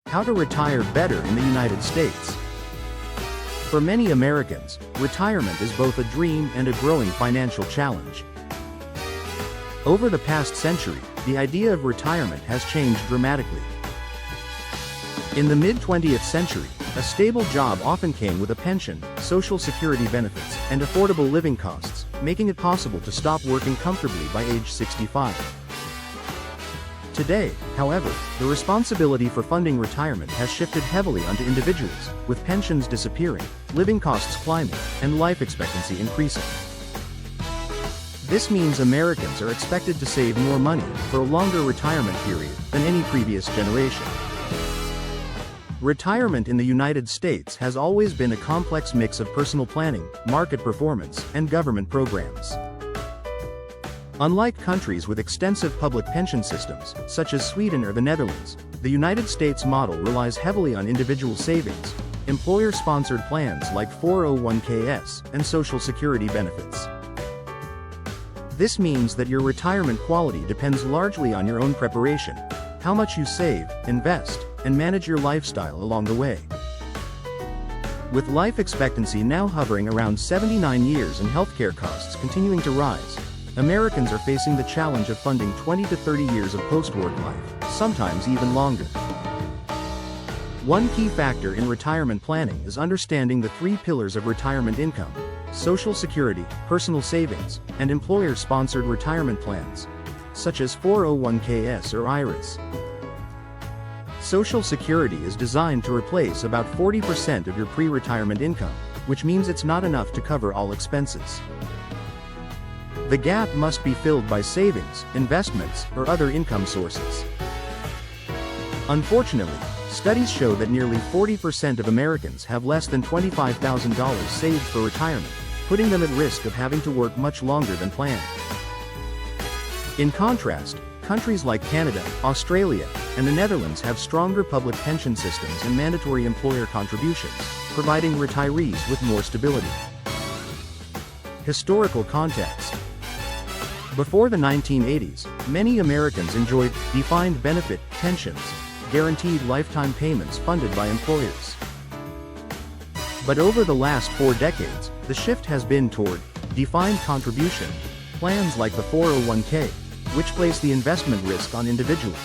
How to retire better in the United States. For many Americans, retirement is both a dream and a growing financial challenge. Over the past century, the idea of retirement has changed dramatically. In the mid-20th century, a stable job often came with a pension, Social Security benefits, and affordable living costs, making it possible to stop working comfortably by age 65. Today, however, the responsibility for funding retirement has shifted heavily onto individuals, with pensions disappearing, living costs climbing, and life expectancy increasing. This means Americans are expected to save more money for a longer retirement period than any previous generation. Retirement in the United States has always been a complex mix of personal planning, market performance, and government programs. Unlike countries with extensive public pension systems, such as Sweden or the Netherlands, the United States model relies heavily on individual savings, employer-sponsored plans like 401(k)s, and Social Security benefits. This means that your retirement quality depends largely on your own preparation, how much you save, invest, and manage your lifestyle along the way. With life expectancy now hovering around 79 years and healthcare costs continuing to rise, Americans are facing the challenge of funding 20 to 30 years of post-work life, sometimes even longer. One key factor in retirement planning is understanding the three pillars of retirement income: Social Security, personal savings, and employer-sponsored retirement plans, such as 401(k)s or IRAs. Social Security is designed to replace about 40% of your pre-retirement income, which means it's not enough to cover all expenses. The gap must be filled by savings, investments, or other income sources. Unfortunately, studies show that nearly 40% of Americans have less than $25,000 saved for retirement, putting them at risk of having to work much longer than planned. In contrast, countries like Canada, Australia, and the Netherlands have stronger public pension systems and mandatory employer contributions, providing retirees with more stability. Historical context. Before the 1980s, many Americans enjoyed defined benefit pensions, guaranteed lifetime payments funded by employers. But over the last 4 decades, the shift has been toward defined contribution plans like the 401(k), which place the investment risk on individuals.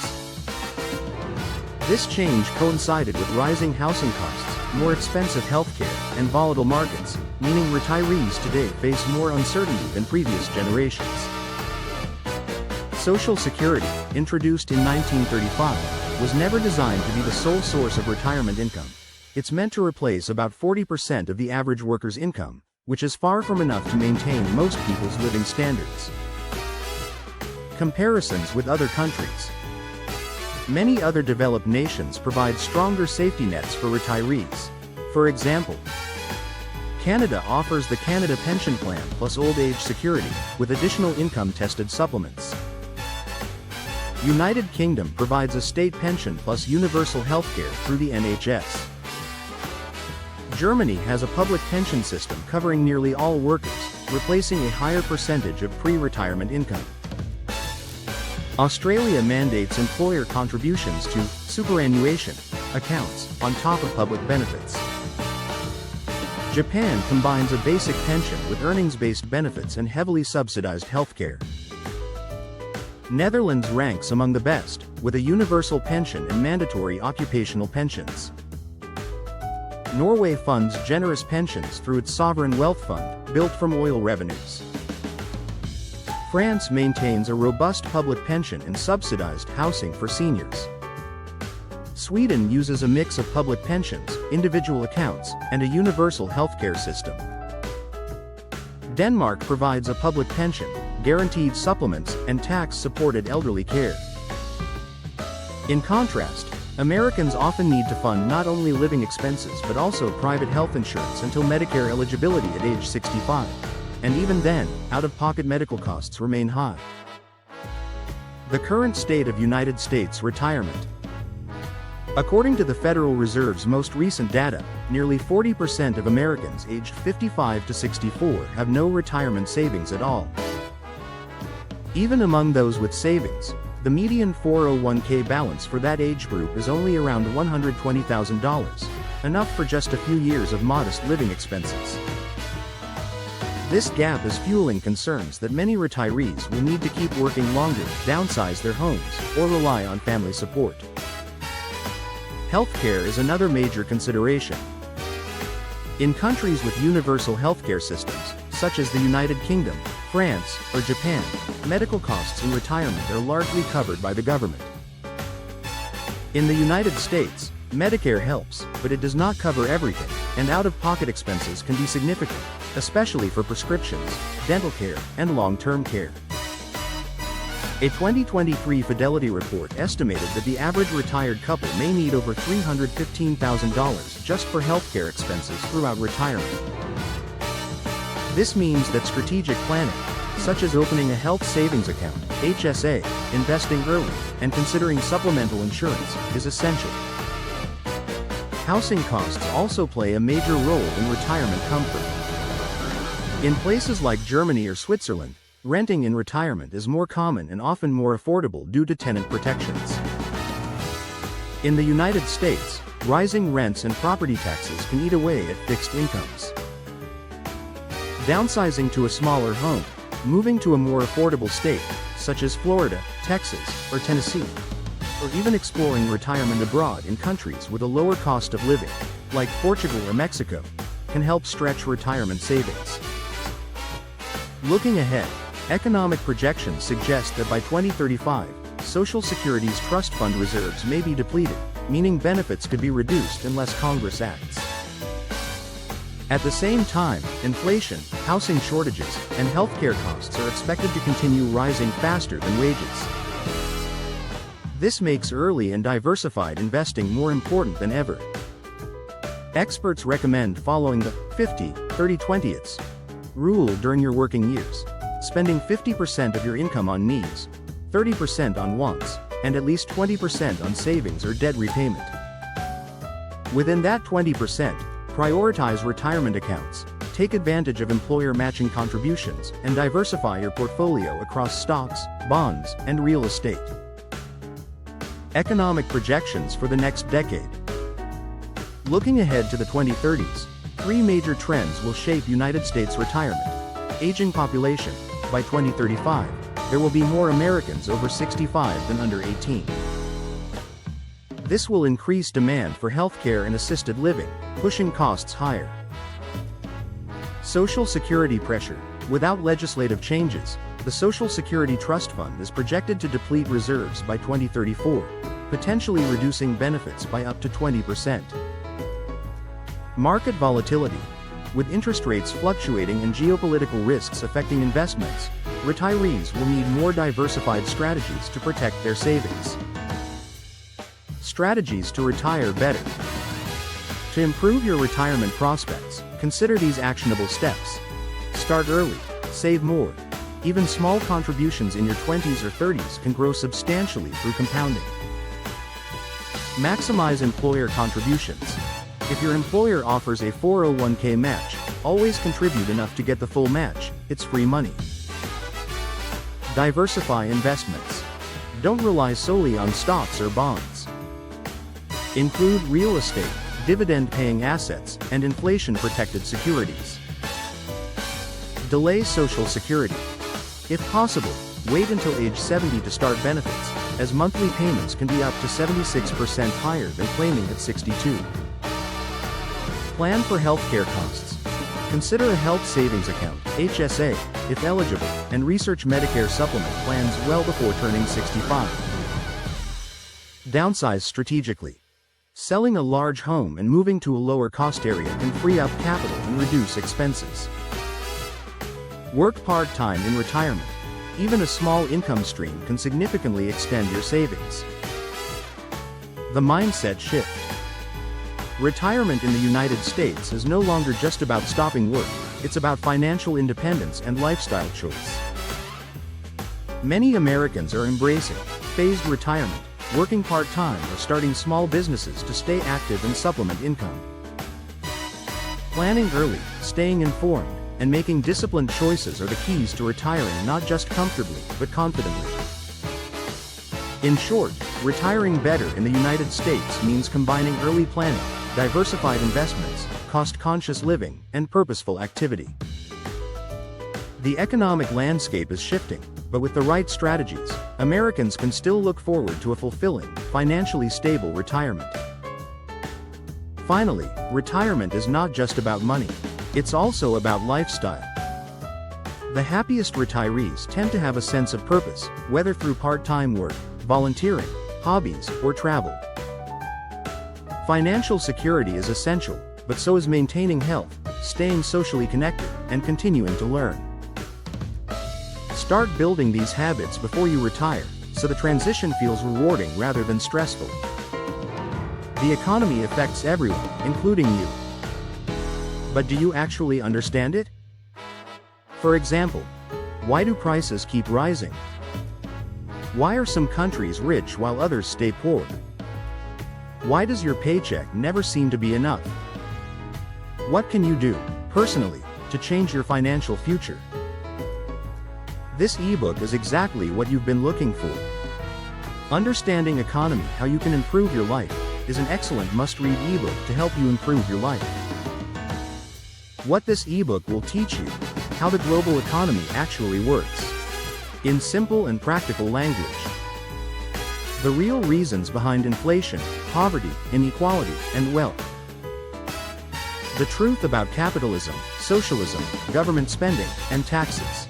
This change coincided with rising housing costs, more expensive healthcare, and volatile markets, meaning retirees today face more uncertainty than previous generations. Social Security, introduced in 1935, was never designed to be the sole source of retirement income. It's meant to replace about 40% of the average worker's income, which is far from enough to maintain most people's living standards. Comparisons with other countries. Many other developed nations provide stronger safety nets for retirees. For example, Canada offers the Canada Pension Plan plus Old Age Security, with additional income-tested supplements. United Kingdom provides a state pension plus universal healthcare through the NHS. Germany has a public pension system covering nearly all workers, replacing a higher percentage of pre-retirement income. Australia mandates employer contributions to superannuation accounts on top of public benefits. Japan combines a basic pension with earnings-based benefits and heavily subsidized healthcare. Netherlands ranks among the best, with a universal pension and mandatory occupational pensions. Norway funds generous pensions through its sovereign wealth fund, built from oil revenues. France maintains a robust public pension and subsidized housing for seniors. Sweden uses a mix of public pensions, individual accounts, and a universal healthcare system. Denmark provides a public pension, guaranteed supplements, and tax-supported elderly care. In contrast, Americans often need to fund not only living expenses but also private health insurance until Medicare eligibility at age 65. And even then, out-of-pocket medical costs remain high. The current state of United States retirement. According to the Federal Reserve's most recent data, nearly 40% of Americans aged 55 to 64 have no retirement savings at all. Even among those with savings, The median 401k balance for that age group is only around $120,000, enough for just a few years of modest living expenses. This gap is fueling concerns that many retirees will need to keep working longer, downsize their homes, or rely on family support. Healthcare is another major consideration. In countries with universal healthcare systems, such as the United Kingdom, France, or Japan, medical costs in retirement are largely covered by the government. In the United States, Medicare helps, but it does not cover everything, and out-of-pocket expenses can be significant, especially for prescriptions, dental care, and long-term care. A 2023 Fidelity report estimated that the average retired couple may need over $315,000 just for healthcare expenses throughout retirement. This means that strategic planning, such as opening a health savings account, HSA, investing early, and considering supplemental insurance, is essential. Housing costs also play a major role in retirement comfort. In places like Germany or Switzerland, renting in retirement is more common and often more affordable due to tenant protections. In the United States, rising rents and property taxes can eat away at fixed incomes. Downsizing to a smaller home, moving to a more affordable state, such as Florida, Texas, or Tennessee, or even exploring retirement abroad in countries with a lower cost of living, like Portugal or Mexico, can help stretch retirement savings. Looking ahead, economic projections suggest that by 2035, Social Security's trust fund reserves may be depleted, meaning benefits could be reduced unless Congress acts. At the same time, inflation, housing shortages, and healthcare costs are expected to continue rising faster than wages. This makes early and diversified investing more important than ever. Experts recommend following the 50-30-20 rule during your working years, spending 50% of your income on needs, 30% on wants, and at least 20% on savings or debt repayment. Within that 20%, prioritize retirement accounts, take advantage of employer matching contributions, and diversify your portfolio across stocks, bonds, and real estate. Economic projections for the next decade. Looking ahead to the 2030s, three major trends will shape United States retirement. Aging population. By 2035, there will be more Americans over 65 than under 18. This will increase demand for healthcare and assisted living, pushing costs higher. Social Security pressure. Without legislative changes, the Social Security Trust Fund is projected to deplete reserves by 2034, potentially reducing benefits by up to 20%. Market volatility. With interest rates fluctuating and geopolitical risks affecting investments, retirees will need more diversified strategies to protect their savings. Strategies to retire better. To improve your retirement prospects, consider these actionable steps. Start early, save more. Even small contributions in your 20s or 30s can grow substantially through compounding. Maximize employer contributions. If your employer offers a 401k match, always contribute enough to get the full match. It's free money. Diversify investments. Don't rely solely on stocks or bonds. Include real estate, dividend-paying assets, and inflation-protected securities. Delay Social Security. If possible, wait until age 70 to start benefits, as monthly payments can be up to 76% higher than claiming at 62. Plan for healthcare costs. Consider a health savings account, HSA, if eligible, and research Medicare supplement plans well before turning 65. Downsize strategically. Selling a large home and moving to a lower cost area can free up capital and reduce expenses. Work part-time in retirement. Even a small income stream can significantly extend your savings. The mindset shift. Retirement in the United States is no longer just about stopping work, it's about financial independence and lifestyle choice. Many Americans are embracing phased retirement, working part-time or starting small businesses to stay active and supplement income. Planning early, staying informed, and making disciplined choices are the keys to retiring not just comfortably, but confidently. In short, retiring better in the United States means combining early planning, diversified investments, cost-conscious living, and purposeful activity. The economic landscape is shifting, but with the right strategies, Americans can still look forward to a fulfilling, financially stable retirement. Finally, retirement is not just about money. It's also about lifestyle. The happiest retirees tend to have a sense of purpose, whether through part-time work, volunteering, hobbies, or travel. Financial security is essential, but so is maintaining health, staying socially connected, and continuing to learn. Start building these habits before you retire, so the transition feels rewarding rather than stressful. The economy affects everyone, including you. But do you actually understand it? For example, why do prices keep rising? Why are some countries rich while others stay poor? Why does your paycheck never seem to be enough? What can you do, personally, to change your financial future? This ebook is exactly what you've been looking for. Understanding Economy: How You Can Improve Your Life is an excellent must-read ebook to help you improve your life. What this ebook will teach you: how the global economy actually works, in simple and practical language. The real reasons behind inflation, poverty, inequality, and wealth. The truth about capitalism, socialism, government spending, and taxes.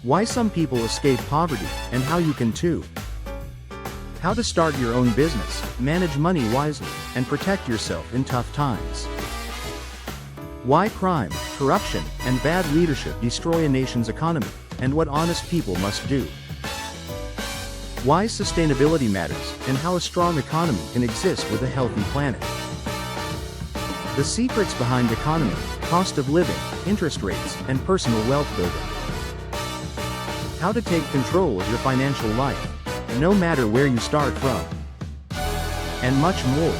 Why some people escape poverty, and how you can too. How to start your own business, manage money wisely, and protect yourself in tough times. Why crime, corruption, and bad leadership destroy a nation's economy, and what honest people must do. Why sustainability matters, and how a strong economy can exist with a healthy planet. The secrets behind economy, cost of living, interest rates, and personal wealth building. How to take control of your financial life, no matter where you start from. And much more.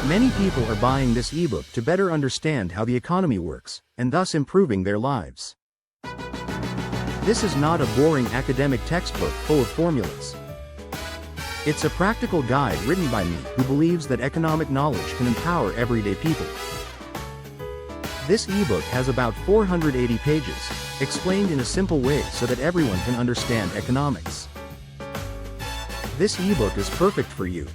Many people are buying this ebook to better understand how the economy works, and thus improving their lives. This is not a boring academic textbook full of formulas. It's a practical guide written by me who believes that economic knowledge can empower everyday people. This ebook has about 480 pages, explained in a simple way so that everyone can understand economics. This ebook is perfect for you.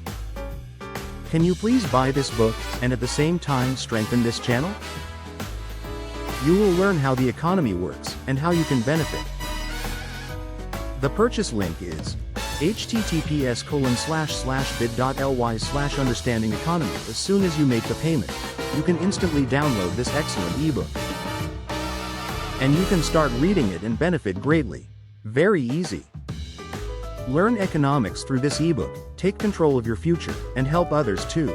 Can you please buy this book, and at the same time strengthen this channel? You will learn how the economy works, and how you can benefit. The purchase link is https://bit.ly/understanding-economy. As soon as you make the payment, you can instantly download this excellent ebook. And you can start reading it and benefit greatly. Very easy. Learn economics through this ebook, take control of your future, and help others too.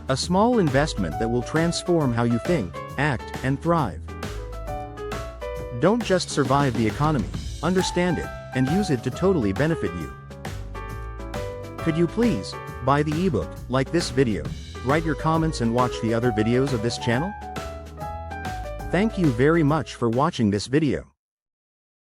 A small investment that will transform how you think, act, and thrive. Don't just survive the economy, understand it, and use it to totally benefit you. Could you please buy the ebook, like this video, write your comments, and watch the other videos of this channel? Thank you very much for watching this video.